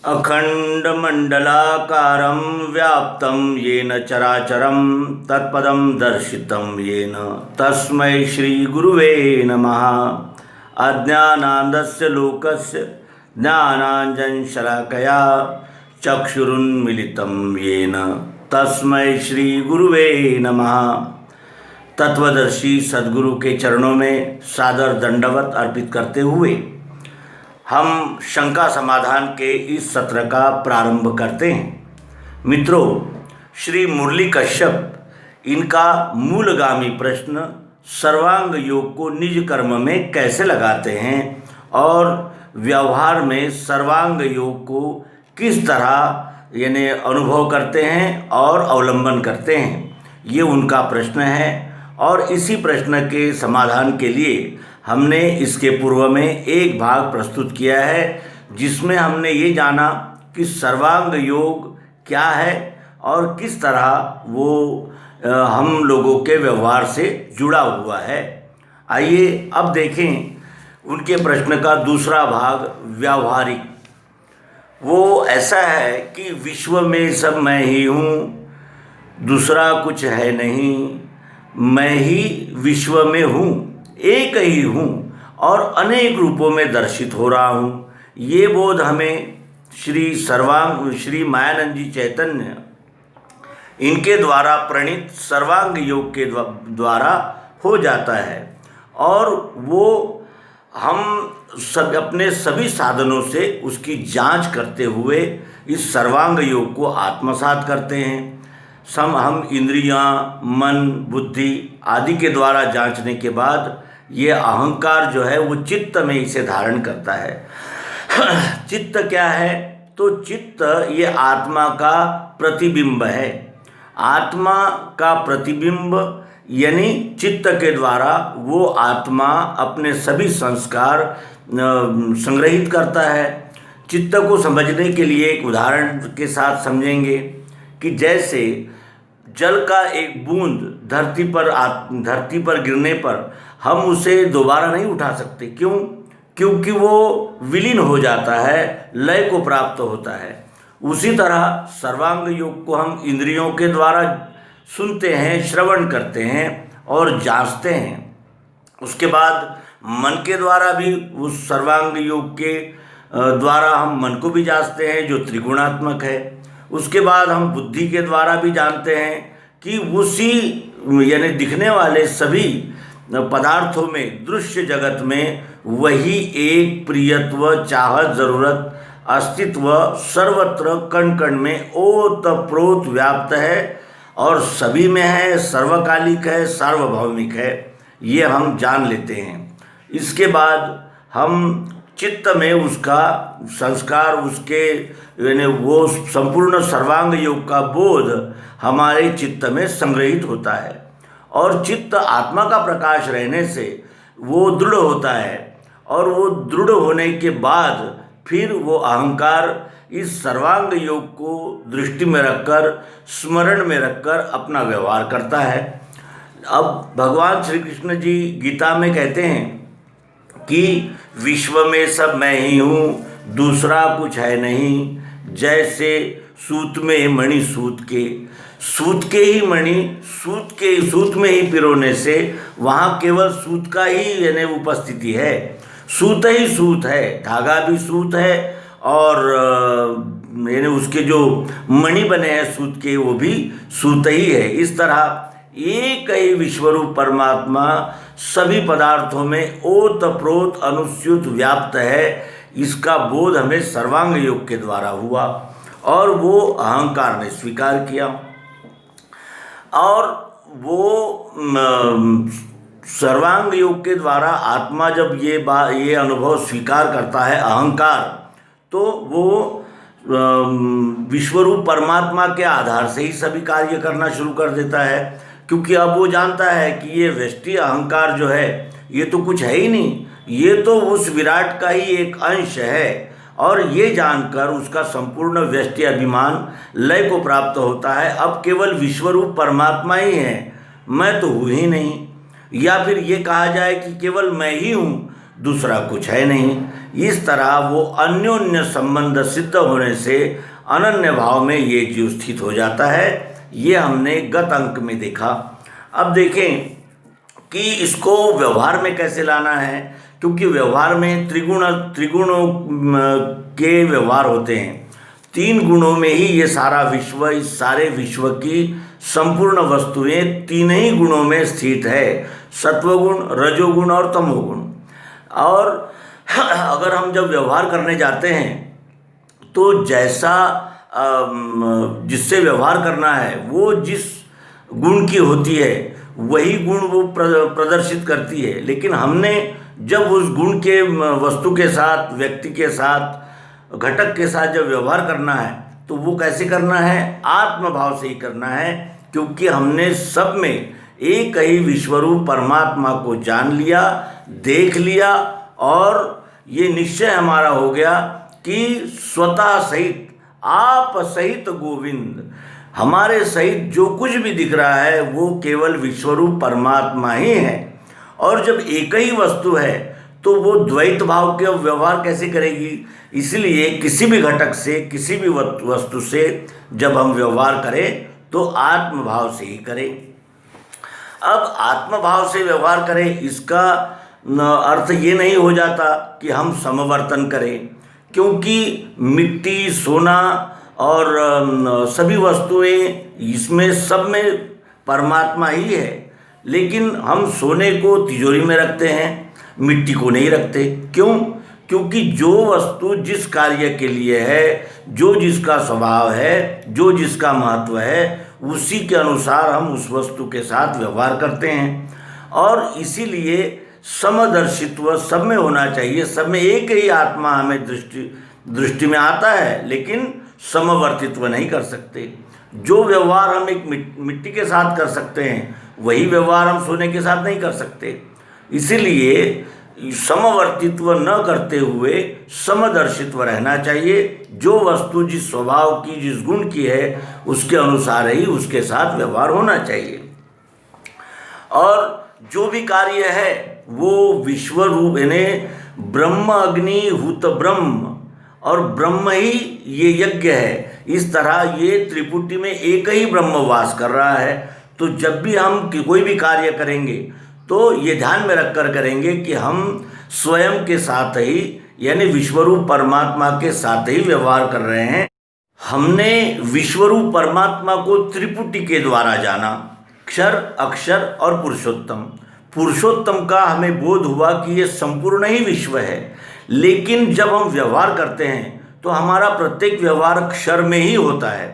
अखण्डमण्डलाकारं व्याप्तं येन चराचरं तत्पदं दर्शितं येन तस्मै श्रीगुरुवे नमः। अज्ञानान्धस्य लोकस्य ज्ञानाञ्जनशलाकया चक्षुरुन्मीलितं येन तस्मै श्रीगुरुवे नमः। तत्वदर्शी सद्गुरु के चरणों में सादर दंडवत अर्पित करते हुए हम शंका समाधान के इस सत्र का प्रारंभ करते हैं। मित्रों, श्री मुरली कश्यप इनका मूलगामी प्रश्न सर्वांग योग को निज कर्म में कैसे लगाते हैं और व्यवहार में सर्वांग योग को किस तरह यानी अनुभव करते हैं और अवलंबन करते हैं, ये उनका प्रश्न है। और इसी प्रश्न के समाधान के लिए हमने इसके पूर्व में एक भाग प्रस्तुत किया है, जिसमें हमने ये जाना कि सर्वांग योग क्या है और किस तरह वो हम लोगों के व्यवहार से जुड़ा हुआ है। आइए अब देखें उनके प्रश्न का दूसरा भाग, व्यावहारिक। वो ऐसा है कि विश्व में सब मैं ही हूँ, दूसरा कुछ है नहीं, मैं ही विश्व में हूँ, एक ही हूँ और अनेक रूपों में दर्शित हो रहा हूँ। ये बोध हमें श्री मायानंद जी चैतन्य इनके द्वारा प्रणीत सर्वांग योग के द्वारा हो जाता है और वो हम सब अपने सभी साधनों से उसकी जांच करते हुए इस सर्वांग योग को आत्मसात करते हैं। हम इंद्रियां, मन, बुद्धि आदि के द्वारा जांचने के बाद ये अहंकार जो है वो चित्त में इसे धारण करता है। चित्त क्या है? तो चित्त ये आत्मा का प्रतिबिंब है। आत्मा का प्रतिबिंब यानी चित्त के द्वारा वो आत्मा अपने सभी संस्कार संग्रहित करता है। चित्त को समझने के लिए एक उदाहरण के साथ समझेंगे कि जैसे जल का एक बूंद धरती पर गिरने पर हम उसे दोबारा नहीं उठा सकते। क्यों? क्योंकि वो विलीन हो जाता है, लय को प्राप्त होता है। उसी तरह सर्वांग योग को हम इंद्रियों के द्वारा सुनते हैं, श्रवण करते हैं और जांचते हैं। उसके बाद मन के द्वारा भी उस सर्वांग योग के द्वारा हम मन को भी जांचते हैं, जो त्रिगुणात्मक है। उसके बाद हम बुद्धि के द्वारा भी जानते हैं कि उसी यानी दिखने वाले सभी पदार्थों में, दृश्य जगत में वही एक प्रियत्व, चाहत, ज़रूरत, अस्तित्व सर्वत्र कण कण में ओतप्रोत व्याप्त है और सभी में है, सर्वकालिक है, सार्वभौमिक है। ये हम जान लेते हैं। इसके बाद हम चित्त में उसका संस्कार, उसके यानी वो संपूर्ण सर्वांग योग का बोध हमारे चित्त में संग्रहित होता है और चित्त आत्मा का प्रकाश रहने से वो दृढ़ होता है और वो दृढ़ होने के बाद फिर वो अहंकार इस सर्वांग योग को दृष्टि में रखकर, स्मरण में रखकर अपना व्यवहार करता है। अब भगवान श्री कृष्ण जी गीता में कहते हैं कि विश्व में सब मैं ही हूँ, दूसरा कुछ है नहीं। जैसे सूत में मणि सूत के ही मणि सूत में ही पिरोने से वहाँ केवल सूत का ही यानी उपस्थिति है। सूत ही सूत है, धागा भी सूत है और यानी उसके जो मणि बने हैं सूत के, वो भी सूत ही है। इस तरह एक ही विश्वरूप परमात्मा सभी पदार्थों में ओतप्रोत अनुस्यूत व्याप्त है। इसका बोध हमें सर्वांग योग के द्वारा हुआ और वो अहंकार ने स्वीकार किया और वो सर्वांग योग के द्वारा आत्मा जब ये अनुभव स्वीकार करता है अहंकार, तो वो विश्वरूप परमात्मा के आधार से ही सभी कार्य करना शुरू कर देता है। क्योंकि अब वो जानता है कि ये व्यष्टि अहंकार जो है ये तो कुछ है ही नहीं, ये तो उस विराट का ही एक अंश है। और ये जानकर उसका संपूर्ण व्यष्टि अभिमान लय को प्राप्त होता है। अब केवल विश्वरूप परमात्मा ही है, मैं तो हूँ ही नहीं। या फिर ये कहा जाए कि केवल मैं ही हूँ, दूसरा कुछ है नहीं। इस तरह वो अन्योन्य संबंध सिद्ध होने से अनन्य भाव में ये जीव स्थित हो जाता है। ये हमने गत अंक में देखा। अब देखें कि इसको व्यवहार में कैसे लाना है, क्योंकि व्यवहार में त्रिगुणों के व्यवहार होते हैं। 3 गुणों में ही ये सारा विश्व, इस सारे विश्व की संपूर्ण वस्तुएं 3 ही गुणों में स्थित है, सत्वगुण, रजोगुण और तमोगुण। और अगर हम जब व्यवहार करने जाते हैं तो जैसा जिससे व्यवहार करना है वो जिस गुण की होती है वही गुण वो प्रदर्शित करती है। लेकिन हमने जब उस गुण के वस्तु के साथ, व्यक्ति के साथ, घटक के साथ जब व्यवहार करना है तो वो कैसे करना है? आत्मभाव से ही करना है, क्योंकि हमने सब में एक ही विश्वरूप परमात्मा को जान लिया, देख लिया और ये निश्चय हमारा हो गया कि स्वतः सहित, आप सहित गोविंद, हमारे सहित जो कुछ भी दिख रहा है वो केवल विश्वरूप परमात्मा ही है। और जब एक ही वस्तु है तो वो द्वैत भाव के व्यवहार कैसे करेगी? इसलिए किसी भी घटक से, किसी भी वस्तु से जब हम व्यवहार करें तो आत्मभाव से ही करें। अब आत्मभाव से व्यवहार करें, इसका अर्थ ये नहीं हो जाता कि हम समवर्तन करें, क्योंकि मिट्टी, सोना और सभी वस्तुएं, इसमें सब में परमात्मा ही है। लेकिन हम सोने को तिजोरी में रखते हैं, मिट्टी को नहीं रखते। क्यों? क्योंकि जो वस्तु जिस कार्य के लिए है, जो जिसका स्वभाव है, जो जिसका महत्व है, उसी के अनुसार हम उस वस्तु के साथ व्यवहार करते हैं। और इसीलिए समदर्शित्व सब में होना चाहिए। सब में एक ही आत्मा हमें दृष्टि में आता है, लेकिन समवर्तित्व नहीं कर सकते। जो व्यवहार हम एक मिट्टी के साथ कर सकते हैं वही व्यवहार हम सोने के साथ नहीं कर सकते। इसीलिए समवर्तित्व न करते हुए समदर्शित्व रहना चाहिए। जो वस्तु जिस स्वभाव की, जिस गुण की है, उसके अनुसार ही उसके साथ व्यवहार होना चाहिए। और जो भी कार्य है वो विश्व रूप, यानी ब्रह्म अग्नि हुत ब्रह्म, और ब्रह्म ही ये यज्ञ है। इस तरह ये त्रिपुटी में एक ही ब्रह्म वास कर रहा है। तो जब भी हम कोई भी कार्य करेंगे तो ये ध्यान में रखकर करेंगे कि हम स्वयं के साथ ही, यानी विश्वरूप परमात्मा के साथ ही व्यवहार कर रहे हैं। हमने विश्वरूप परमात्मा को त्रिपुटी के द्वारा जाना, क्षर, अक्षर और पुरुषोत्तम। पुरुषोत्तम का हमें बोध हुआ कि ये संपूर्ण ही विश्व है। लेकिन जब हम व्यवहार करते हैं तो हमारा प्रत्येक व्यवहार क्षर में ही होता है,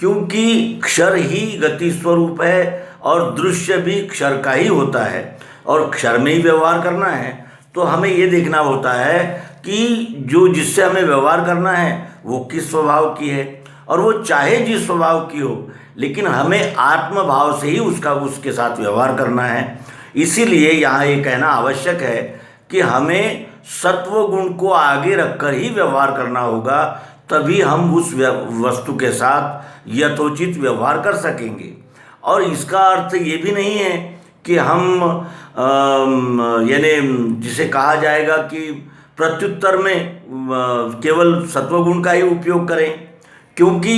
क्योंकि क्षर ही गति स्वरूप है और दृश्य भी क्षर का ही होता है और क्षर में ही व्यवहार करना है। तो हमें ये देखना होता है कि जो जिससे हमें व्यवहार करना है वो किस स्वभाव की है, और वो चाहे जिस स्वभाव की हो, लेकिन हमें आत्मभाव से ही उसके साथ व्यवहार करना है। इसीलिए यहाँ ये कहना आवश्यक है कि हमें सत्व गुण को आगे रखकर ही व्यवहार करना होगा, तभी हम उस वस्तु के साथ यथोचित व्यवहार कर सकेंगे। और इसका अर्थ ये भी नहीं है कि हम यानी जिसे कहा जाएगा कि प्रत्युत्तर में केवल सत्वगुण का ही उपयोग करें, क्योंकि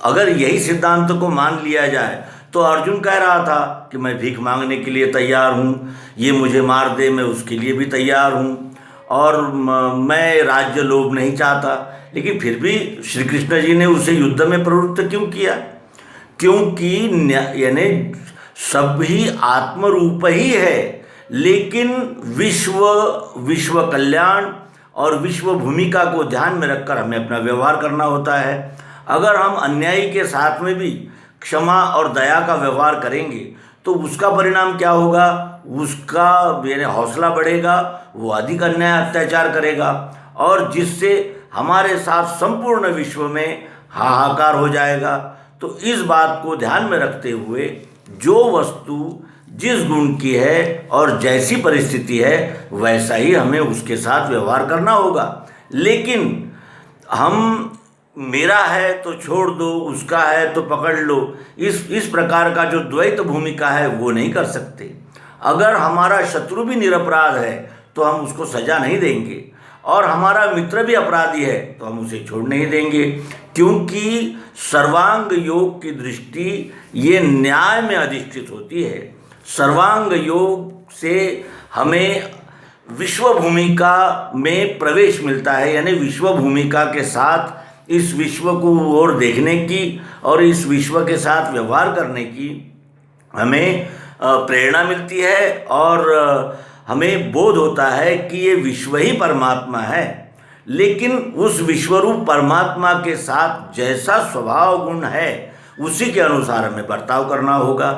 अगर यही सिद्धांत को मान लिया जाए तो अर्जुन कह रहा था कि मैं भीख मांगने के लिए तैयार हूँ, ये मुझे मार दे, मैं उसके लिए भी तैयार हूँ, और मैं राज्य लोभ नहीं चाहता। लेकिन फिर भी श्री कृष्ण जी ने उसे युद्ध में प्रवृत्त क्यों किया? क्योंकि यानी सब ही आत्मरूप ही है, लेकिन विश्व कल्याण और विश्व भूमिका को ध्यान में रखकर हमें अपना व्यवहार करना होता है। अगर हम अन्यायी के साथ में भी क्षमा और दया का व्यवहार करेंगे तो उसका परिणाम क्या होगा? उसका यानी हौसला बढ़ेगा, वो अधिक अन्याय अत्याचार करेगा, और जिससे हमारे साथ संपूर्ण विश्व में हाहाकार हो जाएगा। तो इस बात को ध्यान में रखते हुए जो वस्तु जिस गुण की है और जैसी परिस्थिति है वैसा ही हमें उसके साथ व्यवहार करना होगा। लेकिन हम मेरा है तो छोड़ दो, उसका है तो पकड़ लो, इस प्रकार का जो द्वैत भूमिका है वो नहीं कर सकते। अगर हमारा शत्रु भी निरपराध है तो हम उसको सज़ा नहीं देंगे, और हमारा मित्र भी अपराधी है तो हम उसे छोड़ नहीं देंगे, क्योंकि सर्वांग योग की दृष्टि ये न्याय में अधिष्ठित होती है। सर्वांग योग से हमें विश्व भूमिका में प्रवेश मिलता है, यानी विश्व भूमिका के साथ इस विश्व को और देखने की और इस विश्व के साथ व्यवहार करने की हमें प्रेरणा मिलती है, और हमें बोध होता है कि ये विश्व ही परमात्मा है। लेकिन उस विश्वरूप परमात्मा के साथ जैसा स्वभाव गुण है उसी के अनुसार हमें बर्ताव करना होगा।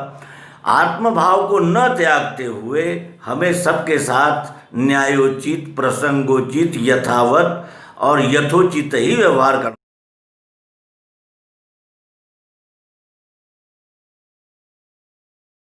आत्मभाव को न त्यागते हुए हमें सबके साथ न्यायोचित, प्रसंगोचित, यथावत और यथोचित ही व्यवहार करना।